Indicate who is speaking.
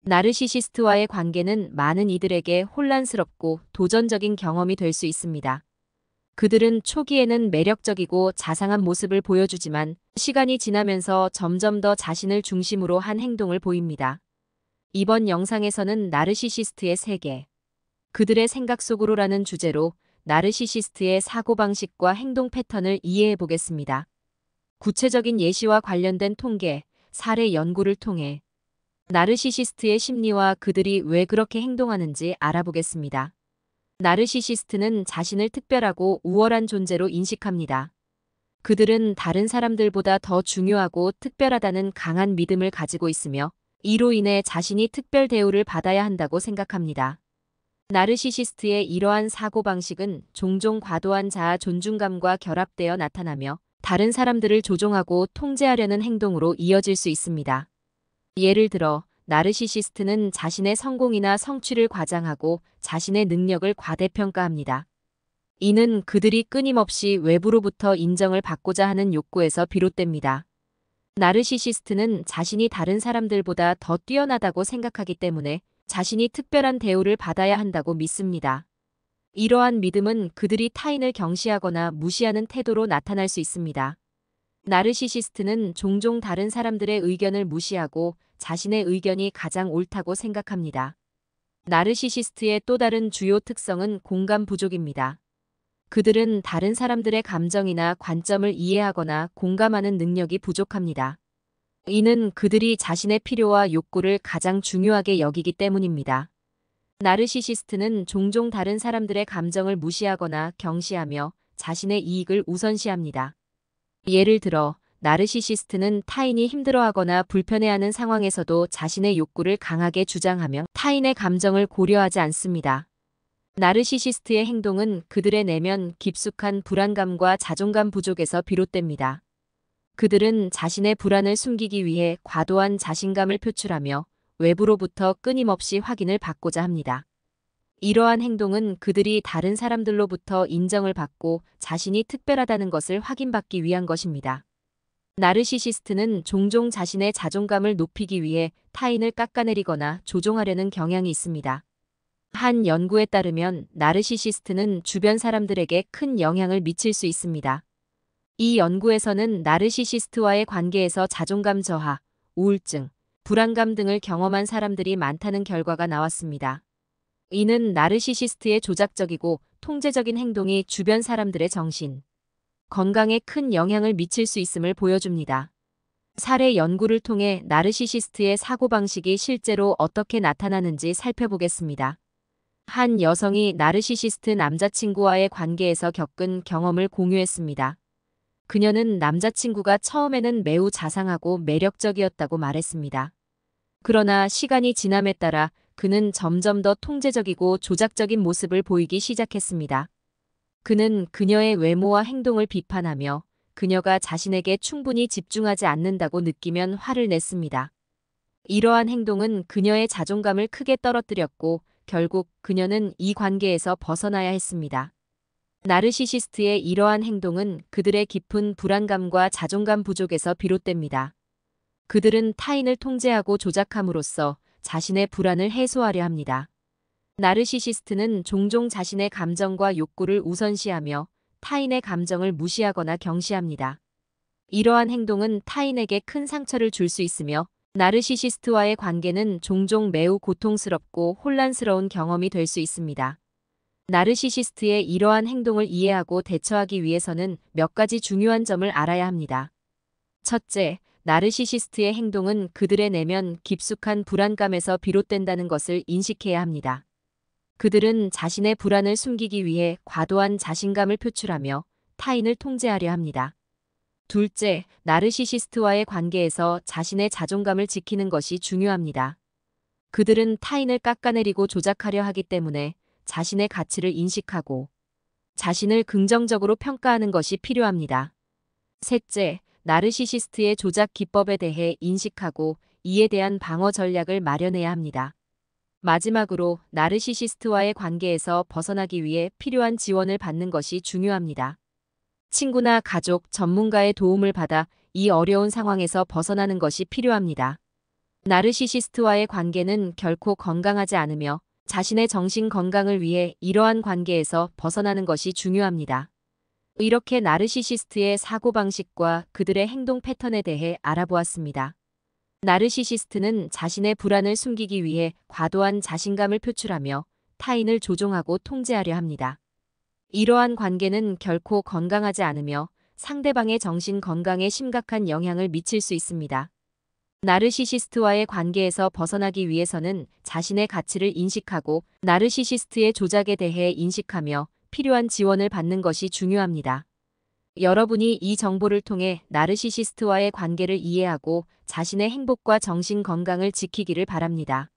Speaker 1: 나르시시스트와의 관계는 많은 이들에게 혼란스럽고 도전적인 경험이 될 수 있습니다. 그들은 초기에는 매력적이고 자상한 모습을 보여주지만 시간이 지나면서 점점 더 자신을 중심으로 한 행동을 보입니다. 이번 영상에서는 나르시시스트의 세계, 그들의 생각 속으로라는 주제로 나르시시스트의 사고방식과 행동 패턴을 이해해 보겠습니다. 구체적인 예시와 관련된 통계, 사례 연구를 통해 나르시시스트의 심리와 그들이 왜 그렇게 행동하는지 알아보겠습니다. 나르시시스트는 자신을 특별하고 우월한 존재로 인식합니다. 그들은 다른 사람들보다 더 중요하고 특별하다는 강한 믿음을 가지고 있으며 이로 인해 자신이 특별 대우를 받아야 한다고 생각합니다. 나르시시스트의 이러한 사고방식은 종종 과도한 자아 존중감과 결합되어 나타나며 다른 사람들을 조종하고 통제하려는 행동으로 이어질 수 있습니다. 예를 들어 나르시시스트는 자신의 성공이나 성취를 과장하고 자신의 능력을 과대평가합니다. 이는 그들이 끊임없이 외부로부터 인정을 받고자 하는 욕구에서 비롯됩니다. 나르시시스트는 자신이 다른 사람들보다 더 뛰어나다고 생각하기 때문에 자신이 특별한 대우를 받아야 한다고 믿습니다. 이러한 믿음은 그들이 타인을 경시하거나 무시하는 태도로 나타날 수 있습니다. 나르시시스트는 종종 다른 사람들의 의견을 무시하고 자신의 의견이 가장 옳다고 생각합니다. 나르시시스트의 또 다른 주요 특성은 공감 부족입니다. 그들은 다른 사람들의 감정이나 관점을 이해하거나 공감하는 능력이 부족합니다. 이는 그들이 자신의 필요와 욕구를 가장 중요하게 여기기 때문입니다. 나르시시스트는 종종 다른 사람들의 감정을 무시하거나 경시하며 자신의 이익을 우선시합니다. 예를 들어 나르시시스트는 타인이 힘들어하거나 불편해하는 상황에서도 자신의 욕구를 강하게 주장하며 타인의 감정을 고려하지 않습니다. 나르시시스트의 행동은 그들의 내면 깊숙한 불안감과 자존감 부족에서 비롯됩니다. 그들은 자신의 불안을 숨기기 위해 과도한 자신감을 표출하며 외부로부터 끊임없이 확인을 받고자 합니다. 이러한 행동은 그들이 다른 사람들로부터 인정을 받고 자신이 특별하다는 것을 확인받기 위한 것입니다. 나르시시스트는 종종 자신의 자존감을 높이기 위해 타인을 깎아내리거나 조종하려는 경향이 있습니다. 한 연구에 따르면 나르시시스트는 주변 사람들에게 큰 영향을 미칠 수 있습니다. 이 연구에서는 나르시시스트와의 관계에서 자존감 저하, 우울증, 불안감 등을 경험한 사람들이 많다는 결과가 나왔습니다. 이는 나르시시스트의 조작적이고 통제적인 행동이 주변 사람들의 정신, 건강에 큰 영향을 미칠 수 있음을 보여줍니다. 사례 연구를 통해 나르시시스트의 사고방식이 실제로 어떻게 나타나는지 살펴보겠습니다. 한 여성이 나르시시스트 남자친구와의 관계에서 겪은 경험을 공유했습니다. 그녀는 남자친구가 처음에는 매우 자상하고 매력적이었다고 말했습니다. 그러나 시간이 지남에 따라 그는 점점 더 통제적이고 조작적인 모습을 보이기 시작했습니다. 그는 그녀의 외모와 행동을 비판하며 그녀가 자신에게 충분히 집중하지 않는다고 느끼면 화를 냈습니다. 이러한 행동은 그녀의 자존감을 크게 떨어뜨렸고 결국 그녀는 이 관계에서 벗어나야 했습니다. 나르시시스트의 이러한 행동은 그들의 깊은 불안감과 자존감 부족에서 비롯됩니다. 그들은 타인을 통제하고 조작함으로써 자신의 불안을 해소하려 합니다. 나르시시스트는 종종 자신의 감정과 욕구를 우선시하며 타인의 감정을 무시하거나 경시합니다. 이러한 행동은 타인에게 큰 상처를 줄 수 있으며 나르시시스트와의 관계는 종종 매우 고통스럽고 혼란스러운 경험이 될 수 있습니다. 나르시시스트의 이러한 행동을 이해하고 대처하기 위해서는 몇 가지 중요한 점을 알아야 합니다. 첫째, 나르시시스트의 행동은 그들의 내면 깊숙한 불안감에서 비롯된다는 것을 인식해야 합니다. 그들은 자신의 불안을 숨기기 위해 과도한 자신감을 표출하며 타인을 통제하려 합니다. 둘째, 나르시시스트와의 관계에서 자신의 자존감을 지키는 것이 중요합니다. 그들은 타인을 깎아내리고 조작하려 하기 때문에 자신의 가치를 인식하고 자신을 긍정적으로 평가하는 것이 필요합니다. 셋째, 나르시시스트의 조작 기법에 대해 인식하고 이에 대한 방어 전략을 마련해야 합니다. 마지막으로 나르시시스트와의 관계에서 벗어나기 위해 필요한 지원을 받는 것이 중요합니다. 친구나 가족, 전문가의 도움을 받아 이 어려운 상황에서 벗어나는 것이 필요합니다. 나르시시스트와의 관계는 결코 건강하지 않으며 자신의 정신 건강을 위해 이러한 관계에서 벗어나는 것이 중요합니다. 이렇게 나르시시스트의 사고방식과 그들의 행동 패턴에 대해 알아보았습니다. 나르시시스트는 자신의 불안을 숨기기 위해 과도한 자신감을 표출하며 타인을 조종하고 통제하려 합니다. 이러한 관계는 결코 건강하지 않으며 상대방의 정신 건강에 심각한 영향을 미칠 수 있습니다. 나르시시스트와의 관계에서 벗어나기 위해서는 자신의 가치를 인식하고 나르시시스트의 조작에 대해 인식하며 필요한 지원을 받는 것이 중요합니다. 여러분이 이 정보를 통해 나르시시스트와의 관계를 이해하고 자신의 행복과 정신 건강을 지키기를 바랍니다.